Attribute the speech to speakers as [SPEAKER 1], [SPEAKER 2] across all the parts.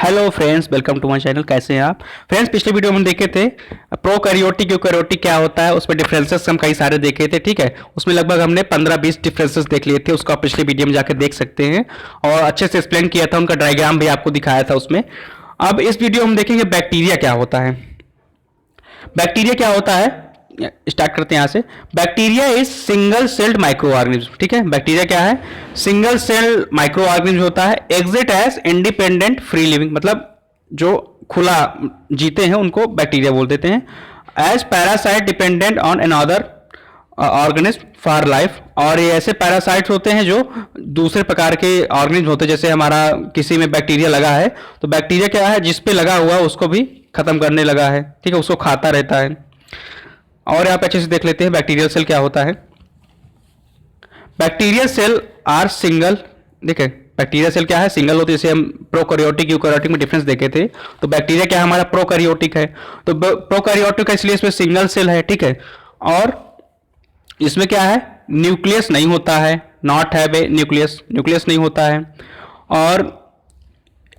[SPEAKER 1] Hello friends, welcome to my channel. कैसे हैं आप फ्रेंड्स? पिछले वीडियो में हम देखे थे प्रोकैरियोटिक यूकैरियोटिक क्या होता है, उसमें डिफरेंसेस हम कई सारे देखे थे। ठीक है, उसमें लगभग हमने 15-20 डिफरेंसेस देख लिए थे। उसको आप पिछले वीडियो में जाकर देख सकते हैं और अच्छे से एक्सप्लेन किया था, उनका डायग्राम भी आपको दिखाया था उसमें। अब इस वीडियो में हम देखेंगे बैक्टीरिया क्या होता है। बैक्टीरिया क्या होता है, स्टार्ट करते हैं यहां से। Bacteria is single celled micro organism. ठीक है, बैक्टीरिया क्या है? सिंगल सेल माइक्रो ऑर्गेनिज्म होता है। Exist as independent free living, मतलब जो खुला जीते हैं उनको बैक्टीरिया बोल देते हैं। As parasite dependent on another organism for life, और ये ऐसे पैरासाइट्स होते हैं जो दूसरे प्रकार के ऑर्गेनिज्म होते हैं। जैसे हमारा किसी में बैक्टीरिया लगा है तो बैक्टीरिया क्या है, जिस पे लगा हुआ उसको भी खत्म करने लगा है। ठीक है, उसको खाता रहता है। और आप अच्छे से देख लेते हैं बैक्टीरियल सेल क्या होता है। Bacterial cell are single. देखिए बैक्टीरिया सेल क्या है, सिंगल होती है। जैसे हम प्रोकैरियोटिक यूकैरियोटिक में डिफरेंस देखे थे, तो बैक्टीरिया क्या है हमारा, प्रोकैरियोटिक है। तो प्रोकैरियोटिक है इसलिए इसमें सिंगल सेल है। ठीक है, और इसमें क्या है, न्यूक्लियस नहीं होता है, not have a nucleus, nucleus नहीं होता है, और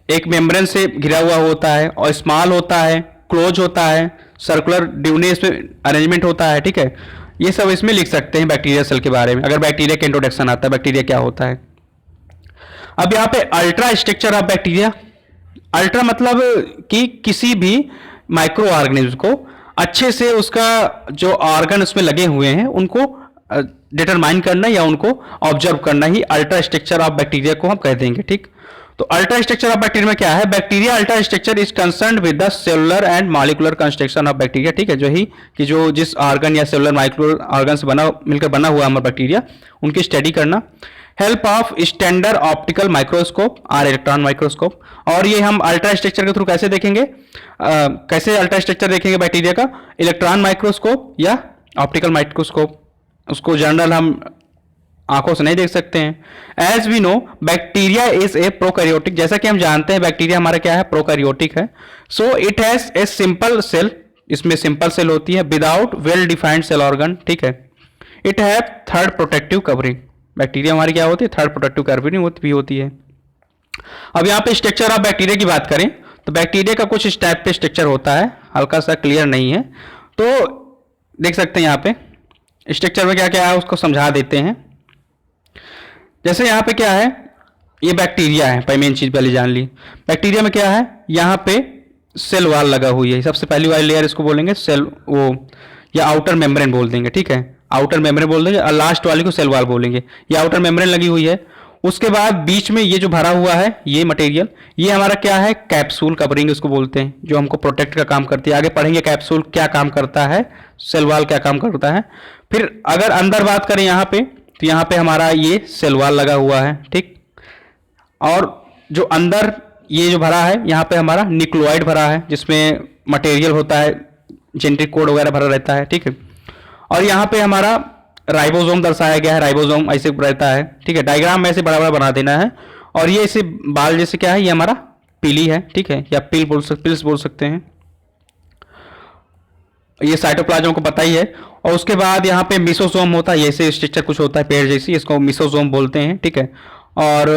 [SPEAKER 1] एक मेम्ब्रेन से घिरा हुआ होता है, और स्मॉल होता है, क्लोज होता है, सर्कुलर ड्यूने इसमें अरेंजमेंट होता है। ठीक है, ये सब इसमें लिख सकते हैं बैक्टीरिया सेल के बारे में, अगर बैक्टीरिया का इंट्रोडक्शन आता है बैक्टीरिया क्या होता है। अब यहाँ पे ultra structure of bacteria. Ultra मतलब कि किसी भी माइक्रो ऑर्गेनिज्म को अच्छे से उसका जो ऑर्गन उसमें लगे हुए हैं उनको डिटरमाइन करना या उनको ऑब्जर्व करना ही अल्ट्रा स्ट्रक्चर ऑफ बैक्टीरिया को हम कह देंगे। ठीक, तो अल्ट्रा स्ट्रक्चर ऑफ बैक्टीरिया में क्या है, bacteria ultra structure is concerned with the cellular and molecular construction of bacteria. ठीक है, जो ही कि जो जिस ऑर्गन या सेलुलर माइक्रोलर ऑर्गन से बना मिलकर बना हुआ हमारा बैक्टीरिया, उनकी स्टडी करना। Help of standard optical microscope और इलेक्ट्रॉन माइक्रोस्कोप। और ये हम अल्ट्रा स्ट्रक्चर के थ्रू कैसे देखेंगे, कैसे अल्ट्रा स्ट्रक्चर देखेंगे बैक्टीरिया का, इलेक्ट्रॉन माइक्रोस्कोप या ऑप्टिकल माइक्रोस्कोप। उसको जनरल हम आंखों से नहीं देख सकते हैं। As we know bacteria is a prokaryotic, जैसा कि हम जानते हैं बैक्टीरिया हमारा क्या है, प्रोकैरियोटिक है। So it has a simple cell, इसमें सिंपल सेल होती है without well defined cell organ. ठीक है, it have third protective covering. Bacteria हमारी क्या होती है, थर्ड प्रोटेक्टिव कवरिंग भी होती है। अब यहाँ पे स्ट्रक्चर ऑफ बैक्टीरिया की बात करें तो बैक्टीरिया का कुछ इस टाइप पे स्ट्रक्चर होता है, हल्का सा क्लियर नहीं है तो देख सकते हैं यहाँ पे स्ट्रक्चर में क्या क्या है उसको समझा देते हैं। जैसे यहाँ पे क्या है, ये बैक्टीरिया है, पहले मेन चीज पहले जान ली। बैक्टीरिया में क्या है, यहाँ पे सेल वॉल लगा हुई है, सबसे पहली वाली लेयर इसको बोलेंगे सेल वो या आउटर मेम्ब्रेन बोल देंगे। ठीक है, आउटर मेम्ब्रेन बोल देंगे और लास्ट वाली को सेल वॉल बोलेंगे। ये आउटर मेम्ब्रेन लगी हुई है। उसके बाद बीच में ये जो भरा हुआ है ये मटेरियल, ये हमारा क्या है, कैप्सूल कवरिंग इसको बोलते हैं, जो हमको प्रोटेक्ट का काम करती है। आगे पढ़ेंगे कैप्सूल क्या काम करता है, सेल वॉल क्या काम करता है। फिर अगर अंदर बात करें यहाँ पे तो यहाँ पे हमारा ये सेल वॉल लगा हुआ है। ठीक, और जो अंदर ये जो भरा है यहाँ पे हमारा न्यूक्लियोइड भरा है, जिसमें मटेरियल होता है, जेनेटिक कोड वगैरह भरा रहता है। ठीक है, और यहाँ पे हमारा राइबोसोम दर्शाया गया है, राइबोसोम ऐसे रहता है। ठीक है, डायग्राम में ऐसे बड़ा बड़ा बना देना है। और ये ऐसे बाल जैसे क्या है, ये हमारा पीली है। ठीक है, या पिल्स बोल सकते हैं। ये साइटोप्लाज्म को पता ही है। और उसके बाद यहाँ पे मिसोसोम होता है, ऐसे स्ट्रक्चर कुछ होता है पेड़ जैसी, इसको मिसोसोम बोलते हैं। ठीक है, और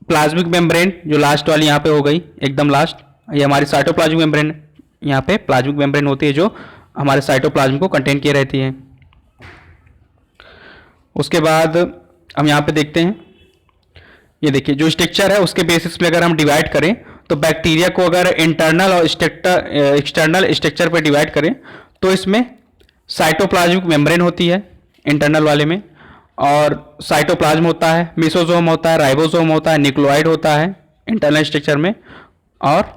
[SPEAKER 1] प्लाज्मिक मेम्ब्रेन जो लास्ट वाली यहाँ पे हो गई एकदम लास्ट, ये हमारी साइटोप्लाज्मिक मेम्ब्रेन, यहाँ पे प्लाज्मिक मेम्ब्रेन होती है जो हमारे साइटोप्लाज्म को कंटेन किए रहती है। उसके बाद हम यहाँ पे देखते हैं, ये देखिए जो स्ट्रक्चर है उसके बेसिस पे अगर हम डिवाइड करें तो बैक्टीरिया को अगर इंटरनल और एक्सटर्नल स्ट्रक्चर पे डिवाइड करें तो इसमें साइटोप्लाज्मिक मेम्ब्रेन होती है इंटरनल वाले में, और साइटोप्लाज्म होता है, मिसोसोम होता है, राइबोसोम होता है, न्यूक्लियोइड होता है इंटरनल स्ट्रक्चर में, और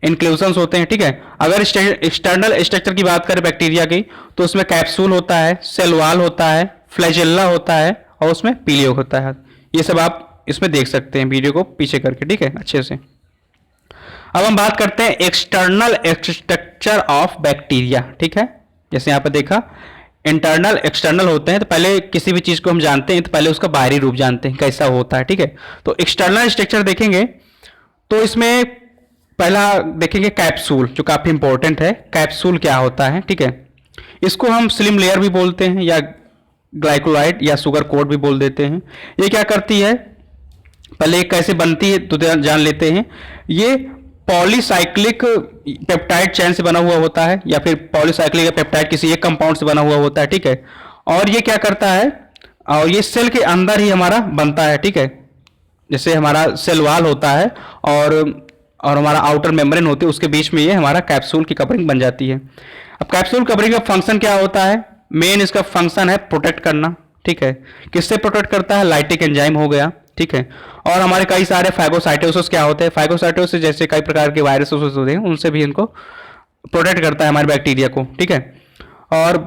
[SPEAKER 1] इंक्लूजन्स होते हैं। ठीक है, अगर एक्सटर्नल स्ट्रक्चर की बात करें बैक्टीरिया की तो उसमें कैप्सूल होता है, सेल वॉल होता है, फ्लैजेल्ला होता है, और उसमें पीलियो होता है। ये सब आप इसमें देख सकते हैं वीडियो को पीछे करके। ठीक है, अच्छे से। अब हम बात करते हैं एक्सटर्नल स्ट्रक्चर ऑफ बैक्टीरिया। ठीक है, जैसे यहाँ पे देखा इंटरनल एक्सटर्नल होते हैं, तो पहले किसी भी चीज को हम जानते हैं तो पहले उसका बाहरी रूप जानते हैं कैसा होता है। ठीक है, तो एक्सटर्नल स्ट्रक्चर देखेंगे तो इसमें पहला देखेंगे कैप्सूल, जो काफी इंपॉर्टेंट है। कैप्सूल क्या होता है, ठीक है, इसको हम स्लिम लेयर भी बोलते हैं या ग्लाइकोलाइड या सुगर कोड भी बोल देते हैं। ये क्या करती है, पहले ये कैसे बनती है तो जान लेते हैं। ये पॉलीसाइक्लिक पेप्टाइड चेन से बना हुआ होता है, या फिर पॉलीसाइक्लिक पेप्टाइड किसी एक कंपाउंड से बना हुआ होता है, ठीक है। और ये क्या करता है, और ये सेल के अंदर ही हमारा बनता है, ठीक है। जैसे हमारा सेल वाल होता है और हमारा आउटर मेम्ब्रेन होती है, उसके बीच में ये हमारा कैप्सूल की कवरिंग बन जाती है। अब कैप्सूल कवरिंग का फंक्शन क्या होता है, मेन इसका फंक्शन है प्रोटेक्ट करना, ठीक है। किससे प्रोटेक्ट करता है, लाइटिक एंजाइम हो गया, ठीक है। और हमारे कई सारे फाइगोसाइटोसिस क्या होते हैं, फाइगोसाइटोसिस जैसे कई प्रकार के वायरस होते हैं, उनसे भी इनको प्रोटेक्ट करता है हमारे बैक्टीरिया को, ठीक है। और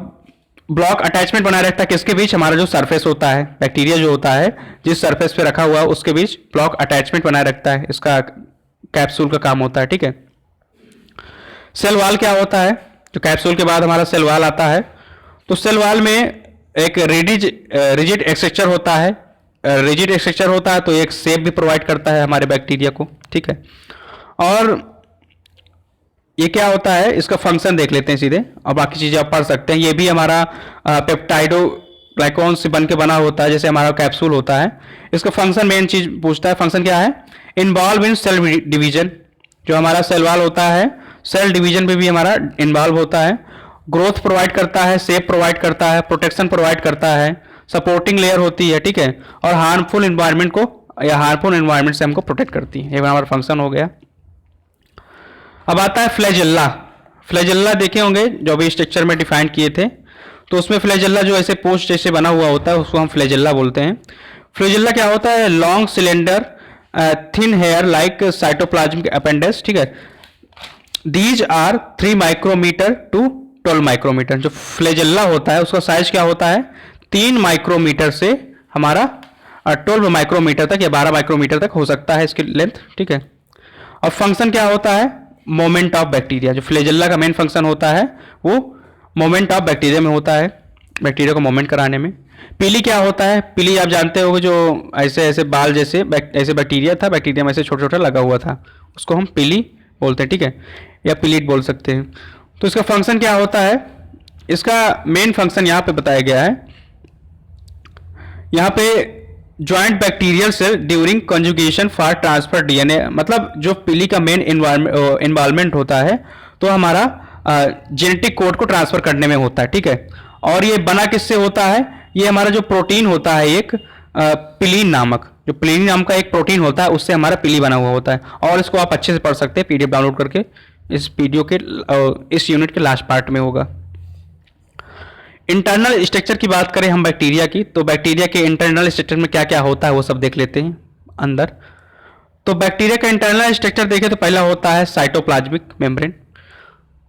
[SPEAKER 1] ब्लॉक अटैचमेंट बनाए रखता है किसके बीच, हमारा जो सरफेस होता है, बैक्टीरिया जो होता है जिस सरफेस पे रखा हुआ है उसके बीच ब्लॉक अटैचमेंट बनाए रखता है, इसका कैप्सूल का काम होता है, ठीक है। सेल वाल क्या होता है, जो कैप्सूल के बाद हमारा सेल वाल आता है, तो सेल वाल में एक रिजिड एक्सट्रक्चर होता है। रिजिड एक्सट्रक्चर होता है तो एक शेप भी प्रोवाइड करता है हमारे बैक्टीरिया को, ठीक है। और ये क्या होता है, इसका फंक्शन देख लेते हैं सीधे, और बाकी चीजें आप पढ़ सकते हैं। ये भी हमारा पेप्टाइडो ग्लाइकॉन से बन के बना होता है, जैसे हमारा कैप्सूल होता है। इसका फंक्शन मेन चीज पूछता है, फंक्शन क्या है, इन्वॉल्व इन सेल डिवीजन। जो हमारा सेल वाल होता है, सेल डिवीजन में भी हमारा इन्वॉल्व होता है। ग्रोथ प्रोवाइड करता है, शेप प्रोवाइड करता है, प्रोटेक्शन प्रोवाइड करता है, सपोर्टिंग लेयर होती है, ठीक है। और हार्मफुल इन्वायरमेंट को या हार्मफुल इन्वायरमेंट से हमको प्रोटेक्ट करती है। ये हमारा फंक्शन हो गया। अब आता है फ्लैजेल्ला। फ्लैजेल्ला देखे होंगे जो अभी स्ट्रक्चर में डिफाइन किए थे, तो उसमें फ्लैजेल्ला जो ऐसे पोस्ट जैसे बना हुआ होता है उसको हम फ्लैजेल्ला बोलते हैं। फ्लैजेल्ला क्या होता है, long cylinder thin hair like cytoplasmic appendage, ठीक है। These are 3 micrometre to 12 micrometre. जो फ्लैजेल्ला होता है उसका साइज क्या होता है, 3 माइक्रोमीटर से हमारा 12 माइक्रोमीटर तक या 12 माइक्रोमीटर तक हो सकता है इसकी लेंथ, ठीक है। और फंक्शन क्या होता है, मोमेंट ऑफ बैक्टीरिया। जो फ्लैजेल्ला का मेन फंक्शन होता है वो मोमेंट ऑफ बैक्टीरिया में होता है, बैक्टीरिया को मोमेंट कराने में। पीली क्या होता है, पीली आप जानते हो जो ऐसे ऐसे बाल जैसे ऐसे बैक्टीरिया था, बैक्टीरिया में ऐसे छोटा छोटा लगा हुआ था, उसको हम पीली बोलते हैं, ठीक है, या पीलीट बोल सकते हैं। तो इसका फंक्शन क्या होता है, इसका मेन फंक्शन यहाँ पे बताया गया है। यहाँ पे joint bacterial cell during conjugation for transfer DNA, मतलब जो पीली का मेन इन्वॉल्वमेंट होता है तो हमारा जेनेटिक कोड को ट्रांसफर करने में होता है, ठीक है। और ये बना किससे होता है, ये हमारा जो प्रोटीन होता है एक पिलीन नामक, जो पिलीन नाम का एक प्रोटीन होता है उससे हमारा पिली बना हुआ होता है। और इसको आप अच्छे से पढ़ सकते हैं पीडीएफ डाउनलोड करके, इस वीडियो के इस यूनिट के लास्ट पार्ट में होगा। इंटरनल स्ट्रक्चर की बात करें हम बैक्टीरिया की, तो बैक्टीरिया के इंटरनल स्ट्रक्चर में क्या क्या होता है वो सब देख लेते हैं अंदर। तो बैक्टीरिया का इंटरनल स्ट्रक्चर देखें तो पहला होता है साइटोप्लाज्मिक मेम्ब्रेन।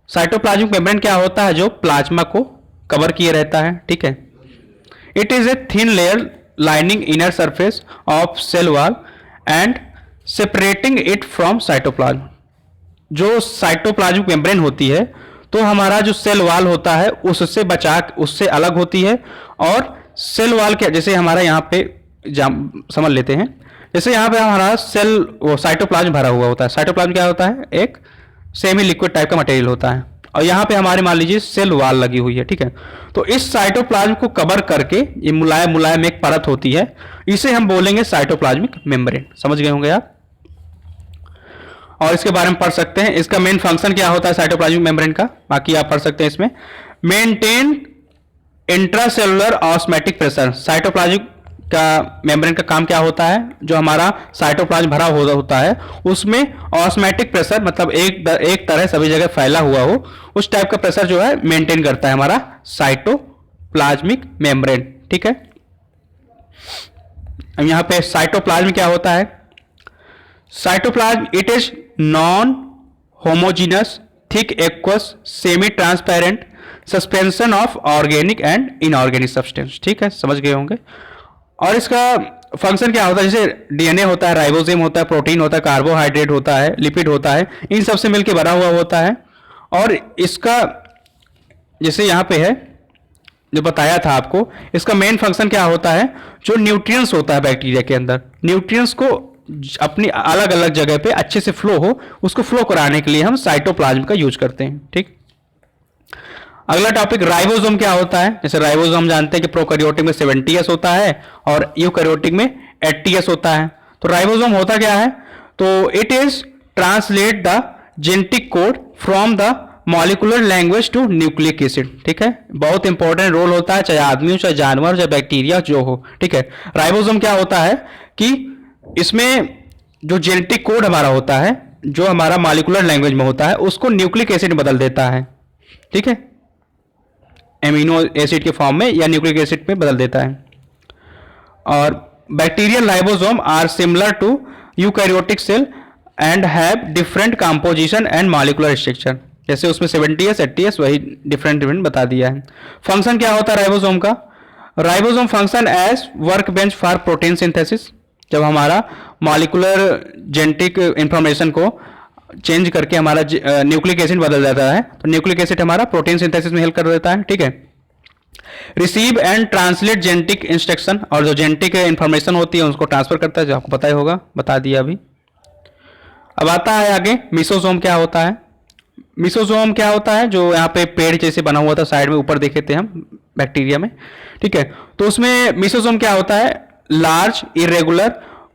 [SPEAKER 1] साइटोप्लाज्मिक मेम्ब्रेन क्या होता है, जो प्लाज्मा को कवर किए रहता है, ठीक है। It is a thin layer lining inner surface of cell wall and separating it from cytoplasm. जो साइटोप्लाज्मिक मेम्ब्रेन होती है तो हमारा जो सेल वॉल होता है उससे अलग होती है। और सेल वॉल के जैसे हमारा यहाँ पे समझ लेते हैं, जैसे यहाँ पे हमारा सेल वो साइटोप्लाज्म भरा हुआ होता है। साइटोप्लाज्म क्या होता है, एक सेमी लिक्विड टाइप का मटेरियल होता है, और यहाँ पे हमारे मान लीजिए सेल वॉल लगी हुई है, ठीक है। तो इस साइटोप्लाज्म को कवर करके ये मुलायम मुलायम एक परत होती है, इसे हम बोलेंगे साइटोप्लाज्मिक मेम्ब्रेन। समझ गए होंगे आप, और इसके बारे में पढ़ सकते हैं। इसका मेन फंक्शन क्या होता है साइटोप्लाज्मिक मेम्ब्रेन का, बाकी आप पढ़ सकते हैं इसमें। Maintain intracellular osmotic pressure. Cytoplasmic का मेम्ब्रेन का काम क्या होता है, जो हमारा साइटोप्लाज्म भरा होता है उसमें ऑस्मैटिक प्रेशर, मतलब एक तरह सभी जगह फैला हुआ हो, उस टाइप का प्रेशर जो है मेंटेन करता है हमारा साइटोप्लाज्मिक मेम्ब्रेन, ठीक है। अब यहाँ पे साइटोप्लाज्म क्या होता है, cytoplasm it is non homogeneous thick aqueous semi transparent suspension of organic and inorganic substance, ठीक है, समझ गए होंगे। और इसका फंक्शन क्या होता है, जैसे डीएनए होता है, राइबोसोम होता है, प्रोटीन होता है, कार्बोहाइड्रेट होता है, लिपिड होता है, इन सब से मिलकर बना हुआ होता है। और इसका जैसे यहाँ पे है जो बताया था आपको, इसका मेन फंक्शन क्या होता है, जो न्यूट्रिएंट्स होता है बैक्टीरिया के अंदर, न्यूट्रिएंट्स को अपनी अलग अलग जगह पे अच्छे से फ्लो हो, उसको फ्लो कराने के लिए हम साइटोप्लाज्म का यूज करते हैं, ठीक। अगला टॉपिक राइबोसोम क्या होता है। जैसे राइबोसोम जानते हैं कि प्रोकैरियोटिक में 70S होता है और यूकैरियोटिक में 80S होता है। तो राइबोसोम होता क्या है, तो it is translate the genetic code from the molecular language to nucleic acid. ठीक है, बहुत इंपॉर्टेंट रोल होता है, चाहे आदमी हो, चाहे जानवर हो, चाहे बैक्टीरिया जो हो। ठीक है, राइबोसोम क्या होता है कि इसमें जो जेनेटिक कोड हमारा होता है, जो हमारा मॉलिकुलर लैंग्वेज में होता है, उसको न्यूक्लिक एसिड में बदल देता है। ठीक है, एमिनो एसिड के फॉर्म में या न्यूक्लिक एसिड में बदल देता है। और bacterial ribosome are similar to eukaryotic cell and have different composition and molecular structure. जैसे उसमें 70s 80s वही डिफरेंट बता दिया है। फंक्शन क्या होता है राइबोसोम का, ribosome function as work bench for protein synthesis. जब हमारा मॉलिकुलर जेनेटिक इंफॉर्मेशन को चेंज करके हमारा न्यूक्लिक एसिड बदल जाता है, तो न्यूक्लिक एसिड हमारा प्रोटीन सिंथेसिस में हेल्प कर देता है। ठीक है, receive and translate genetic instruction, और जो जेनेटिक इंफॉर्मेशन होती है उसको ट्रांसफर करता है, जो आपको पता ही होगा, बता दिया अभी। अब आता है आगे मिसोसोम क्या होता है। मिसोसोम क्या होता है, जो यहाँ पे पेड़ जैसे बना हुआ था साइड में ऊपर देखे थे हम बैक्टीरिया में। ठीक है, तो उसमें मिसोसोम क्या होता है, लार्ज इरेगुलर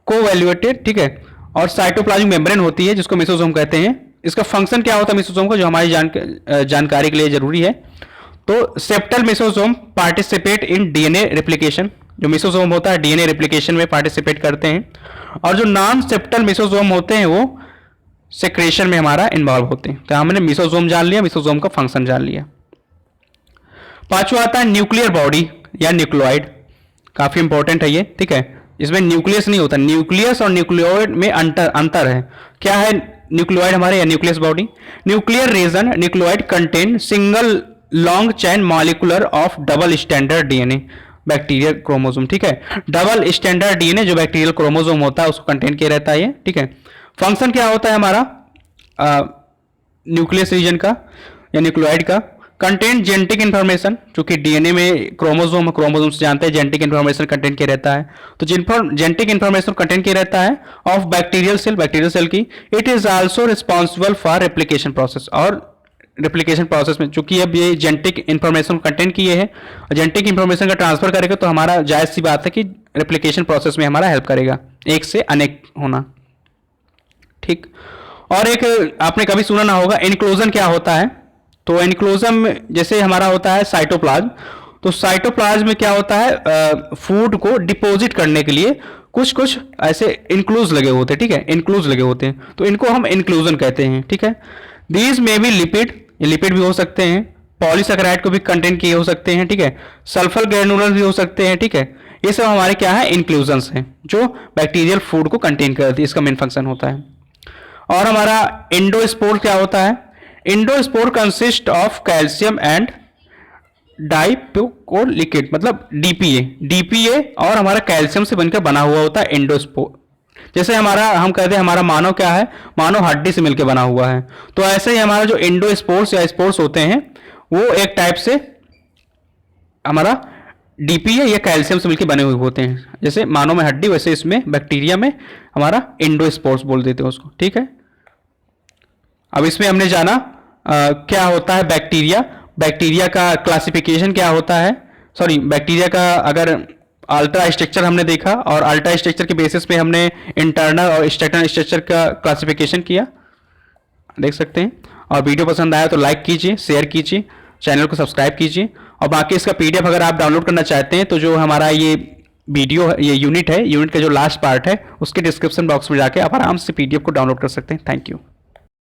[SPEAKER 1] कोवैल्यूएटेड, ठीक है, और साइटोप्लाज्मिक मेम्ब्रेन होती है जिसको मिसोसोम कहते हैं। इसका फंक्शन क्या होता है मिसोसोम का, जो हमारी जानकारी के लिए जरूरी है। तो septal mesosome participate in DNA replication. जो मिसोसोम होता है डीएनए रेप्लिकेशन में पार्टिसिपेट करते हैं, और जो नॉन सेप्टल मिसोसोम होते हैं वो सेक्रेशन में हमारा इन्वॉल्व होते हैं। तो हमने मिसोसोम जान लिया, मिसोसोम का फंक्शन जान लिया। पांचवा आता है न्यूक्लियर बॉडी या न्यूक्लियोइड, काफी इंपॉर्टेंट है ये। ठीक है, इसमें न्यूक्लियस नहीं होता, न्यूक्लियस और न्यूक्लियोइड में अंतर है। क्या है न्यूक्लियोइड हमारे या nucleus body, nuclear region nucleoid contain single long chain molecular of double standard DNA bacterial chromosome. ठीक है, डबल स्टैंडर्ड डीएनए जो बैक्टीरियल क्रोमोसोम होता है उसको कंटेन किया रहता है ये। ठीक है, फंक्शन क्या होता है हमारा न्यूक्लियस रीजन का या न्यूक्लियोइड का, कंटेंट जेनेटिक इंफॉर्मेशन, चूंकि डीएनए में क्रोमोसोम से जानते हैं जेनेटिक इंफॉर्मेशन कंटेंट किया रहता है, तो जेनेटिक इंफॉर्मेशन कंटेंट किया रहता है ऑफ बैक्टीरियल सेल की। It is also responsible for replication process, और रेप्लिकेशन प्रोसेस में चूंकि अब ये जेनेटिक इंफॉर्मेशन कंटेंट किए हैं, जेनेटिक इंफॉर्मेशन का ट्रांसफर करेगा, तो हमारा जायज सी बात है कि रेप्लिकेशन प्रोसेस में हमारा हेल्प करेगा, एक से अनेक होना। ठीक, और एक आपने कभी सुना ना होगा इनक्लोजन क्या होता है। तो इनक्लोजन जैसे हमारा होता है साइटोप्लाज्म, तो साइटोप्लाज्म में क्या होता है, फूड को डिपॉजिट करने के लिए कुछ कुछ ऐसे इंक्लूज लगे होते हैं। ठीक है, इंक्लूज लगे होते हैं, तो इनको हम इंक्लूजन कहते हैं। ठीक है, दीज मे बी लिपिड, ये लिपिड भी हो सकते हैं, पॉलीसैकेराइड को भी कंटेंट किए हो सकते हैं। ठीक है, सल्फर ग्रेनुलर भी हो सकते हैं। ठीक है, ये सब हमारे क्या है इंक्लूजन्स हैं जो बैक्टीरियल फूड को कंटेन करती है, इसका मेन फंक्शन होता है। और हमारा एंडोस्पोर क्या होता है, endospore consist of calcium and dipicolinic liquid, मतलब डीपीए और हमारा कैल्शियम से बनकर बना हुआ होता है एंडोस्पोर। जैसे हमारा हम कहते हैं हमारा मानव क्या है, मानव हड्डी से मिलकर बना हुआ है, तो ऐसे ही हमारा जो एंडोस्पोर्स या स्पोर्स होते हैं वो एक टाइप से हमारा डीपीए या कैल्शियम से मिलकर बने हुए होते हैं। जैसे मानव में हड्डी, वैसे इसमें बैक्टीरिया में हमारा एंडोस्पोर्स बोल देते हैं उसको। ठीक है, अब इसमें हमने जाना क्या होता है बैक्टीरिया, बैक्टीरिया का क्लासिफिकेशन क्या होता है, सॉरी बैक्टीरिया का अगर अल्ट्रा स्ट्रक्चर हमने देखा, और अल्ट्रा स्ट्रक्चर के बेसिस पे हमने इंटरनल और एक्सटर्नल स्ट्रक्चर का क्लासिफिकेशन किया, देख सकते हैं। और वीडियो पसंद आया तो लाइक कीजिए, शेयर कीजिए, चैनल को सब्सक्राइब कीजिए, और बाकी इसका पीडीएफ अगर आप डाउनलोड करना चाहते हैं तो जो हमारा ये वीडियो ये यूनिट है, यूनिट का जो लास्ट पार्ट है उसके डिस्क्रिप्शन बॉक्स में जाके आप आराम से पीडीएफ को डाउनलोड कर सकते हैं। Thank you.